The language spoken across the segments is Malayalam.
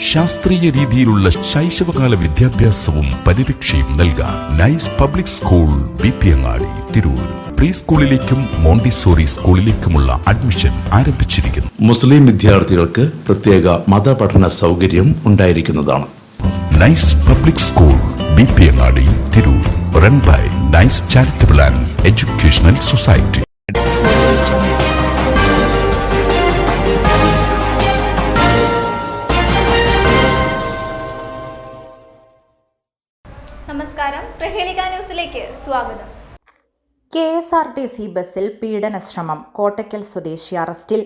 ശാസ്ത്രീയ രീതിയിലുള്ള ശൈശവകാല വിദ്യാഭ്യാസവും പരിരക്ഷയും നൽകാൻ nice public school BP Angadi Tirur. പ്രീ സ്കൂളിലേക്കും മോണ്ടിസോറി സ്കൂളിലേക്കുമുള്ള അഡ്മിഷൻ ആരംഭിച്ചിരിക്കുന്നു. മുസ്ലിം വിദ്യാർത്ഥികൾക്ക് പ്രത്യേക മതപഠന സൗകര്യം ഉണ്ടായിരിക്കുന്നതാണ്. Nice public school BP Angadi Tirur. Run by nice charitable and educational society. നമസ്കാരം, പ്രഹേളിക ന്യൂസിലേക്ക് സ്വാഗതം. KSRTC ബസ്സിൽ പീഡനശ്രമം. കോട്ടയ്ക്കൽ സ്വദേശി അറസ്റ്റിൽ.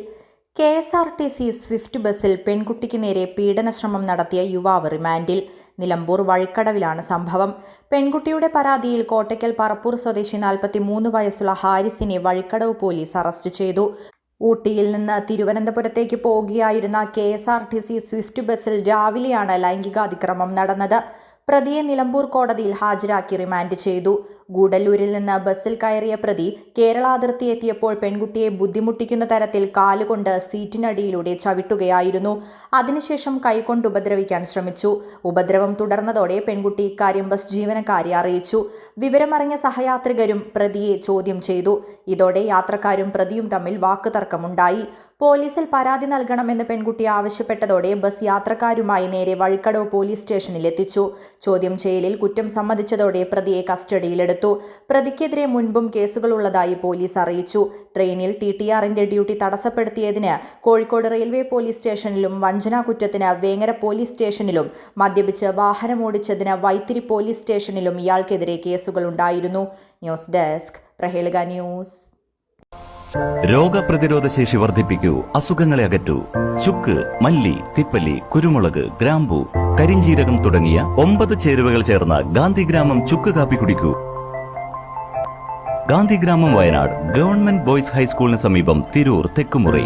KSRTC സ്വിഫ്റ്റ് ബസ്സിൽ പെൺകുട്ടിക്ക് നേരെ പീഡനശ്രമം നടത്തിയ യുവാവ് റിമാൻഡിൽ. നിലമ്പൂർ വഴിക്കടവിലാണ് സംഭവം. പെൺകുട്ടിയുടെ പരാതിയിൽ കോട്ടയ്ക്കൽ പറപ്പൂർ സ്വദേശി 43 വയസ്സുള്ള ഹാരിസിനെ വഴിക്കടവ് പോലീസ് അറസ്റ്റ് ചെയ്തു. ഊട്ടിയിൽ നിന്ന് തിരുവനന്തപുരത്തേക്ക് പോകുകയായിരുന്ന KSRTC സ്വിഫ്റ്റ് ബസ്സിൽ രാവിലെയാണ് ലൈംഗികാതിക്രമം നടന്നത്. പ്രതിയെ നിലമ്പൂർ കോടതിയിൽ ഹാജരാക്കി റിമാൻഡ് ചെയ്തു. ഗൂഡല്ലൂരിൽ നിന്ന് ബസ്സിൽ കയറിയ പ്രതി കേരള അതിർത്തി എത്തിയപ്പോൾ പെൺകുട്ടിയെ ബുദ്ധിമുട്ടിക്കുന്ന തരത്തിൽ കാലുകൊണ്ട് സീറ്റിനടിയിലൂടെ ചവിട്ടുകയായിരുന്നു. അതിനുശേഷം കൈകൊണ്ട് ഉപദ്രവിക്കാൻ ശ്രമിച്ചു. ഉപദ്രവം തുടർന്നതോടെ പെൺകുട്ടി ഇക്കാര്യം ബസ് ജീവനക്കാരെ അറിയിച്ചു. വിവരമറിഞ്ഞ സഹയാത്രികരും പ്രതിയെ ചോദ്യം ചെയ്തു. ഇതോടെ യാത്രക്കാരും പ്രതിയും തമ്മിൽ വാക്കുതർക്കമുണ്ടായി. പോലീസിൽ പരാതി നൽകണമെന്ന് പെൺകുട്ടി ആവശ്യപ്പെട്ടതോടെ ബസ് യാത്രക്കാരുമായി നേരെ വഴിക്കടവ് പോലീസ് സ്റ്റേഷനിൽ എത്തിച്ചു. ചോദ്യം ചെയ്യലിൽ കുറ്റം സമ്മതിച്ചതോടെ പ്രതിയെ കസ്റ്റഡിയിലെടുത്തു. പ്രതിക്കെതിരെ മുൻപും കേസുകളുള്ളതായി പോലീസ് അറിയിച്ചു. ട്രെയിനിൽ TTRന്റെ ഡ്യൂട്ടി തടസ്സപ്പെടുത്തിയതിന് കോഴിക്കോട് റെയിൽവേ പോലീസ് സ്റ്റേഷനിലും, വഞ്ചനാ കുറ്റത്തിന് വേങ്ങര പോലീസ് സ്റ്റേഷനിലും, മദ്യപിച്ച് വാഹനമോടിച്ചതിന് വൈത്തിരി പോലീസ് സ്റ്റേഷനിലും ഇയാൾക്കെതിരെ കേസുകളുണ്ടായിരുന്നു. News desk, Prahelika news. രോഗപ്രതിരോധ ശേഷി വർദ്ധിപ്പിക്കൂ, അസുഖങ്ങളെ അകറ്റൂ. ചുക്ക്, മല്ലി, തിപ്പല്ലി, കുരുമുളക്, ഗ്രാമ്പു, കരിഞ്ജീരകം തുടങ്ങിയ 9 ചേരുവകൾ ചേർന്ന ഗാന്ധിഗ്രാമം ചുക്ക് കാപ്പി കുടിക്കൂ. ഗാന്ധിഗ്രാമം, വയനാട് ഗവൺമെന്റ് ബോയ്സ് ഹൈസ്കൂളിന് സമീപം, തിരൂർ തെക്കുമുറി.